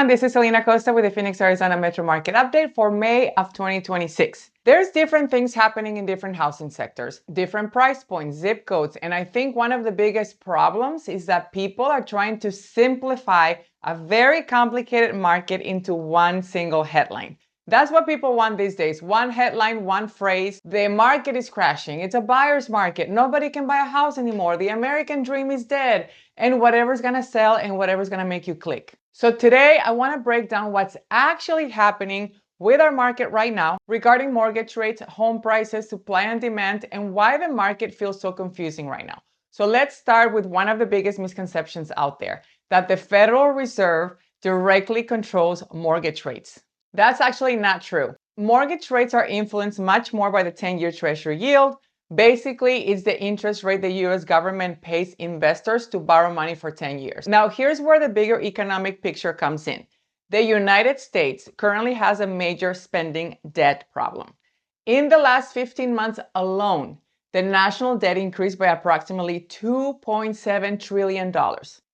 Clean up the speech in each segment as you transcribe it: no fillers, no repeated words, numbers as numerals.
everyone, this is Selena Costa with the Phoenix, Arizona Metro Market Update for May of 2026. There's different things happening in different housing sectors, different price points, zip codes, and I think one of the biggest problems is that people are trying to simplify a very complicated market into one single headline. That's what people want these days. One headline, one phrase. The market is crashing. It's a buyer's market. Nobody can buy a house anymore. The American dream is dead. And whatever's gonna sell and whatever's gonna make you click. So today I wanna break down what's actually happening with our market right now regarding mortgage rates, home prices, supply and demand, and why the market feels so confusing right now. So let's start with one of the biggest misconceptions out there, that the Federal Reserve directly controls mortgage rates. That's actually not true. Mortgage rates are influenced much more by the 10-year Treasury yield. Basically, it's the interest rate the US government pays investors to borrow money for 10 years. Now, here's where the bigger economic picture comes in. The United States currently has a major spending debt problem. In the last 15 months alone, the national debt increased by approximately $2.7 trillion.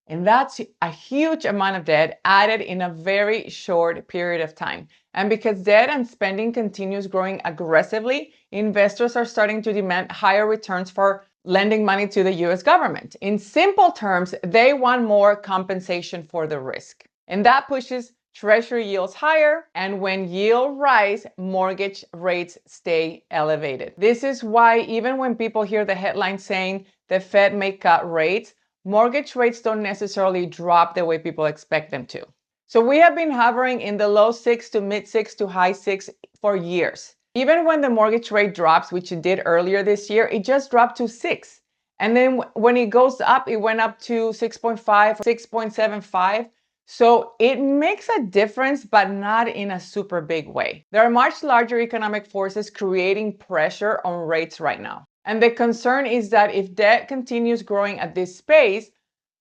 And that's a huge amount of debt added in a very short period of time. And because debt and spending continues growing aggressively, investors are starting to demand higher returns for lending money to the US government. In simple terms, they want more compensation for the risk. And that pushes Treasury yields higher, and when yields rise, mortgage rates stay elevated. This is why even when people hear the headline saying the Fed may cut rates, mortgage rates don't necessarily drop the way people expect them to. So we have been hovering in the low 6 to mid 6 to high 6 for years. Even when the mortgage rate drops, which it did earlier this year, it just dropped to 6. And then when it goes up, it went up to 6.5, 6.75. So it makes a difference, but not in a super big way. There are much larger economic forces creating pressure on rates right now. And the concern is that if debt continues growing at this pace,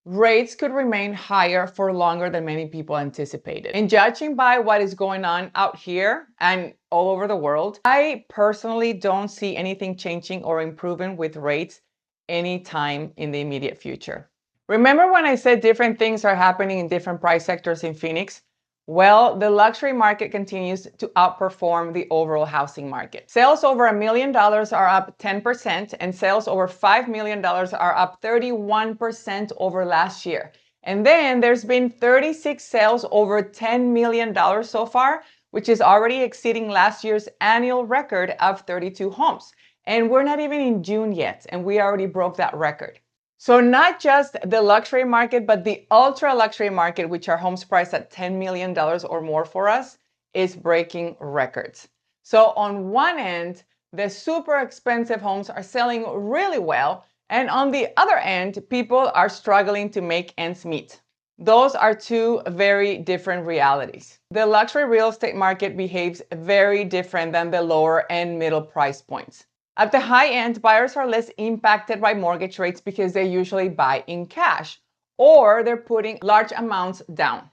rates could remain higher for longer than many people anticipated. And judging by what is going on out here and all over the world, I personally don't see anything changing or improving with rates anytime in the immediate future. Remember when I said different things are happening in different price sectors in Phoenix? Well, the luxury market continues to outperform the overall housing market. Sales over $1 million are up 10%, and sales over $5 million are up 31% over last year. And then there's been 36 sales over $10 million so far, which is already exceeding last year's annual record of 32 homes. And we're not even in June yet, and we already broke that record. So not just the luxury market, but the ultra luxury market, which are homes priced at $10 million or more for us, is breaking records. So on one end, the super expensive homes are selling really well. And on the other end, people are struggling to make ends meet. Those are two very different realities. The luxury real estate market behaves very different than the lower and middle price points. At the high end, buyers are less impacted by mortgage rates because they usually buy in cash or they're putting large amounts down.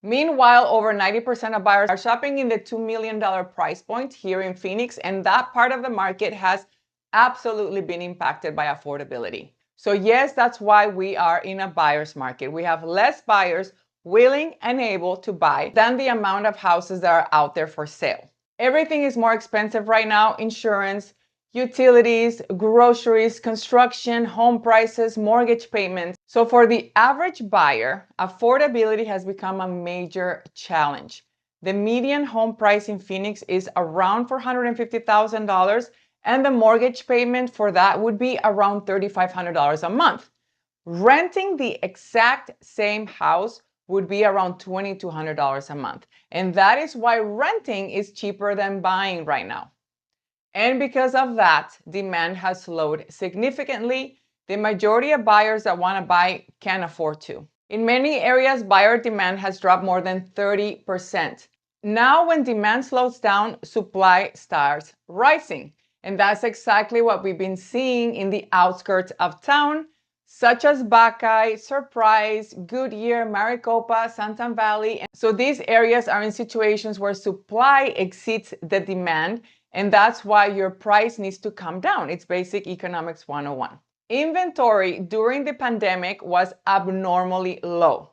Meanwhile, over 90% of buyers are shopping in the $2 million price point here in Phoenix, and that part of the market has absolutely been impacted by affordability. So yes, that's why we are in a buyer's market. We have less buyers willing and able to buy than the amount of houses that are out there for sale. Everything is more expensive right now: insurance, utilities, groceries, construction, home prices, mortgage payments. So for the average buyer, affordability has become a major challenge. The median home price in Phoenix is around $450,000, and the mortgage payment for that would be around $3,500 a month. Renting the exact same house would be around $2,200 a month. And that is why renting is cheaper than buying right now. And because of that, demand has slowed significantly. The majority of buyers that want to buy can't afford to. In many areas, buyer demand has dropped more than 30%. Now, when demand slows down, supply starts rising. And that's exactly what we've been seeing in the outskirts of town, such as Buckeye, Surprise, Goodyear, Maricopa, Santan Valley. So these areas are in situations where supply exceeds the demand, and that's why your price needs to come down. It's basic economics 101. Inventory during the pandemic was abnormally low.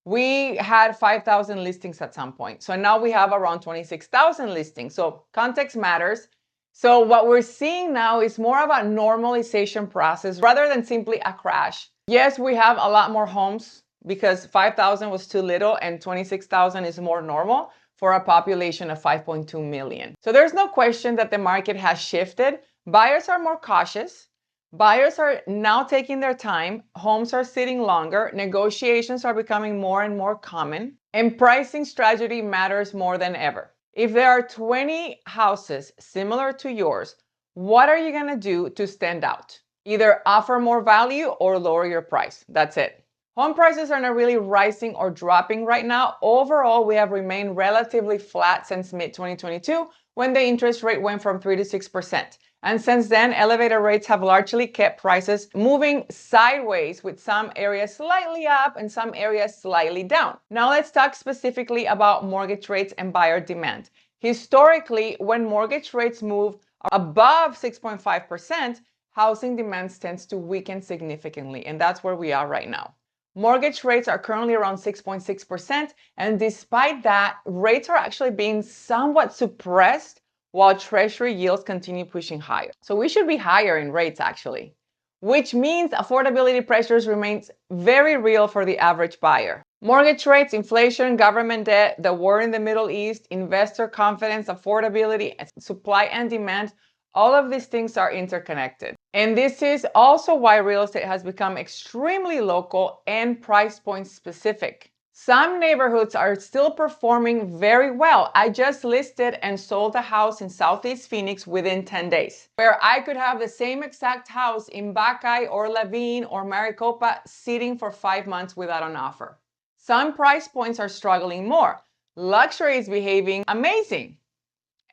We had 5,000 listings at some point. So now we have around 26,000 listings. So context matters. So what we're seeing now is more of a normalization process rather than simply a crash. Yes, we have a lot more homes because 5,000 was too little and 26,000 is more normal for a population of 5.2 million. So there's no question that the market has shifted. Buyers are more cautious. Buyers are now taking their time, homes are sitting longer, negotiations are becoming more and more common, and pricing strategy matters more than ever. If there are 20 houses similar to yours, what are you going to do to stand out? Either offer more value or lower your price. That's it. Home prices are not really rising or dropping right now. Overall, we have remained relatively flat since mid-2022 when the interest rate went from 3 to 6%. And since then, elevated rates have largely kept prices moving sideways, with some areas slightly up and some areas slightly down. Now let's talk specifically about mortgage rates and buyer demand. Historically, when mortgage rates move above 6.5%, housing demand tends to weaken significantly, and that's where we are right now. Mortgage rates are currently around 6.6%, and despite that, rates are actually being somewhat suppressed while treasury yields continue pushing higher. So we should be higher in rates actually, which means affordability pressures remains very real for the average buyer. Mortgage rates, inflation, government debt, the war in the Middle East, investor confidence, affordability, supply and demand, all of these things are interconnected. And this is also why real estate has become extremely local and price point specific. Some neighborhoods are still performing very well. I just listed and sold a house in Southeast Phoenix within 10 days, where I could have the same exact house in Buckeye or Laveen or Maricopa sitting for 5 months without an offer. Some price points are struggling more. Luxury is behaving amazing.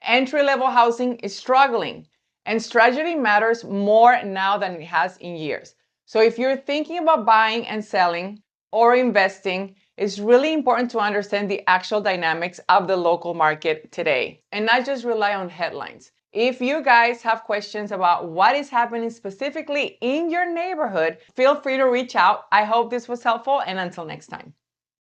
Entry-level housing is struggling. And strategy matters more now than it has in years. So if you're thinking about buying and selling or investing, it's really important to understand the actual dynamics of the local market today and not just rely on headlines. If you guys have questions about what is happening specifically in your neighborhood, feel free to reach out. I hope this was helpful, and until next time.